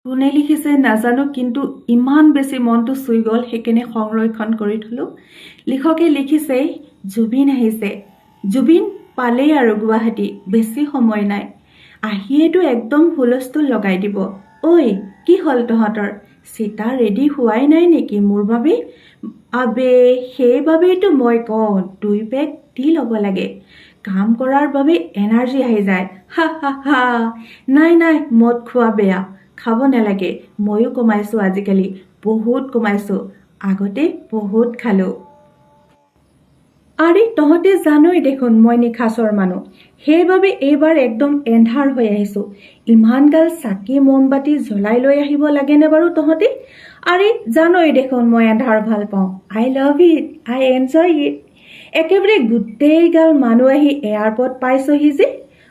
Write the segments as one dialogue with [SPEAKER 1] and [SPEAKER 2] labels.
[SPEAKER 1] কোনে লিখিছে নাজানো, কিন্তু ইমান বেছি মনটো চুই গ'ল, সেইকাৰণে সংৰক্ষণ কৰি থলো। লিখকে লিখিছে, জুবিন আহিছে, জুবিন পালেই আৰু গুৱাহাটী, বেছি সময় নাই, আহিয়েতো একদম হুলস্থুল লগাই দিব। ঐ, কি হ'ল তহঁতৰ? চিতা ৰেডি হোৱাই নাই নেকি মোৰ বাবে? আবে, সেইবাবেইতো মই কওঁ 2 পেক দি ল'ব লাগে, কাম কৰাৰ বাবে এনাৰ্জি আহি যায়। হা হা হা। নাই নাই, মদ খোৱা বেয়া, খাব নালাগে। ময়ো কমাইছোঁ আজিকালি, বহুত কমাইছোঁ, আগতে বহুত খালোঁ। আৰে তহঁতে জানই দেখোন মই নিশাচৰ মানুহ, সেইবাবে এইবাৰ একদম এন্ধাৰ হৈ আহিছোঁ। ইমানগাল চাকি মমবাতি জ্বলাই লৈ আহিব লাগেনে বাৰু তহঁতে? আৰে জানই দেখোন মই এন্ধাৰ ভাল পাওঁ। I love it, I enjoy it. একেবাৰে গোটেইগাল মানুহ আহি এয়াৰপৰ্ট পাইছহি যে,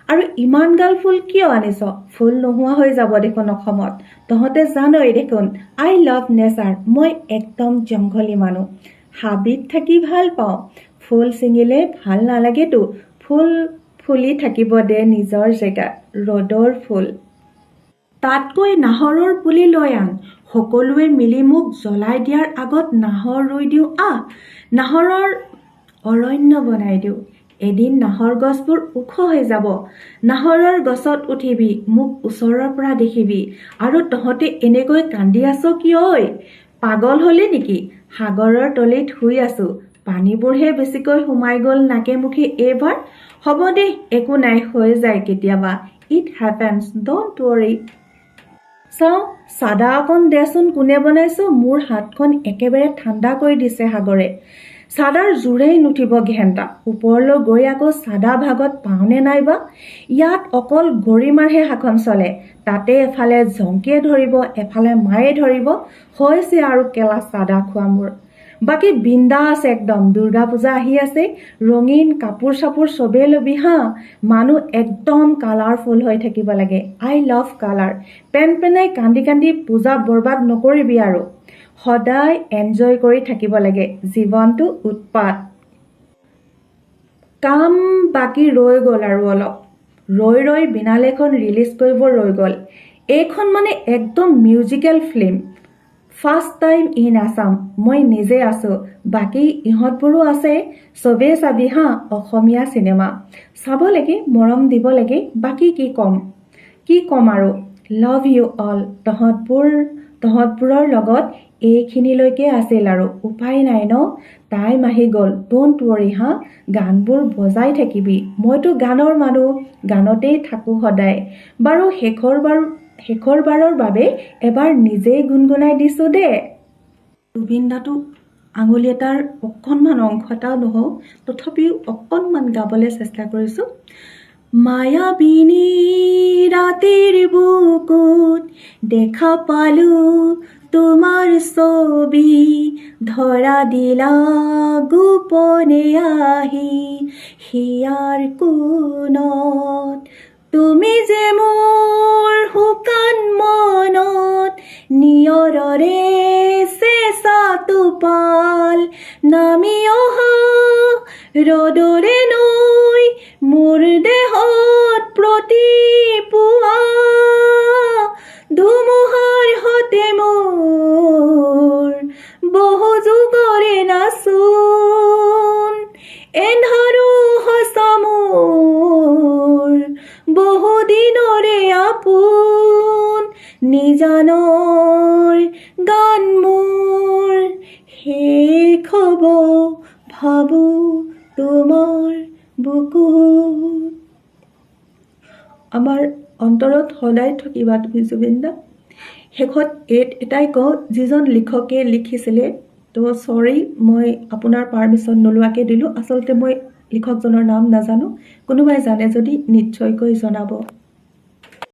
[SPEAKER 1] আৰু ইমানগাল ফুল কিয় আনিছ? ফুল নোহোৱা হৈ যাব দেখোন অসমত। তহঁতে জানই দেখোন আই লাভ নেচাৰ, মই একদম জংঘলী মানুহ, হাবিত থাকি ভাল পাওঁ। ফুল ছিঙিলে ভাল নালাগেতো, ফুল ফুলি থাকিব দে নিজৰ জেগাত, ৰ'দৰ ফুল। তাতকৈ নাহৰৰ পুলি লৈ আন, সকলোৱে মিলি মোক জ্বলাই দিয়াৰ আগত নাহৰ ৰুই দিওঁ আহ, নাহৰৰ অৰণ্য বনাই দিওঁ। এদিন নাহৰ গছবোৰ ওখ হৈ যাব, নাহৰৰ গছত উঠিবি, মোক ওচৰৰ পৰা দেখিবি। আৰু তহঁতে এনেকৈ কান্দি আছ কিয়? পাগল হলি নেকি? সাগৰৰ তলিত শুই আছো, পানীবোৰহে বেছিকৈ সোমাই গ'ল নাকে মুখে এইবাৰ। হ'ব দে, একো নাই, হৈ যায় কেতিয়াবা, ইট হেপেন্স, ডন্ট ৱৰি। চাওঁ, চাদা অকণ দেচোন কোনে বনাইছো, মোৰ হাতখন একেবাৰে ঠাণ্ডা কৰি দিছে সাগৰে। চাদাৰ জোৰেই নুঠিব ঘেণ্টা, ওপৰলৈ গৈ আকৌ চাদা ভাগত পাওঁনে নাইবা? ইয়াত অকল গৰিমাৰহে শাসন চলে, তাতে এফালে জংকিয়ে ধৰিব, এফালে মায়ে ধৰিব, হৈছে আৰু কেলা চাদা খোৱা মোৰ। বাকী বিন্দাছ একদম, দুৰ্গা পূজা আহি আছে, ৰঙীন কাপোৰ চাপোৰ চবেই ল'বি হা, মানুহ একদম কালাৰফুল হৈ থাকিব লাগে। I love colour. পেনপেনাই কান্দি কান্দি পূজা বৰবাদ নকৰিবি আৰু, সদায় এনজয় কৰি থাকিব লাগে, জীৱনটো উৎপাত। কাম বাকী ৰৈ গ'ল আৰু অলপ, ৰৈ বিনালেখন ৰিলিজ কৰিব ৰৈ গ'ল। এইখন মানে একদম musical film, first time in Assam. মই নিজে আছো, বাকী ইহঁতবোৰো আছে, চবেই চাবি হা, অসমীয়া চিনেমা চাব লাগে, মৰম দিব লাগে, বাকী কি ক'ম আৰু, লাভ ইউ অল। তহঁতবোৰৰ লগত এইখিনিলৈকে আছিল আৰু, উপায় নাই ন, টাইম আহি গ'ল, ডোণ্ট ৱৰি হা, গানবোৰ বজাই থাকিবি, মইতো গানৰ মানুহ, গানতেই থাকোঁ সদায়। বাৰু শেষৰবাৰৰ বাবে এবাৰ নিজেই গুণগুণাই দিছো দে। জুবিন দাটো আঙুলি এটাৰ অকণমান অংশ এটাও নহওক, তথাপিও অকণমান গাবলৈ চেষ্টা কৰিছোঁ। মায়াবিনী ৰাতিৰ বুকুত দেখা পালো তোমাৰ ছবি, ধৰা দিলা গোপনে আহি হিয়াৰ কোণত, তুমি যে মোৰ শুকান মনত নিয়ৰৰে চেঁচা টোপাল, নামি অহা ৰ'দৰে নৈ মোৰ দেহত প্ৰতিপুৱা, ধুমুহাৰ সতে মোৰ বহু যুগৰে নাচোন, এন্ধাৰো সঁচা মোৰ বহু দিনৰে আপোন, নিজানৰ গান মোৰ শেষ হ'ব ভাবো তোমাৰ বুকুত। আমাৰ অন্তৰত সদায় থাকিবা তুমি জুবিন দা। শেষত এটাই কওঁ, যিজন লিখকে লিখিছিলে, তো চৰি, মই আপোনাৰ পাৰ্মিশ্যন নোলোৱাকৈ দিলোঁ। আচলতে মই লিখকজনৰ নাম নাজানো, কোনোবাই জানে যদি নিশ্চয়কৈ জনাব।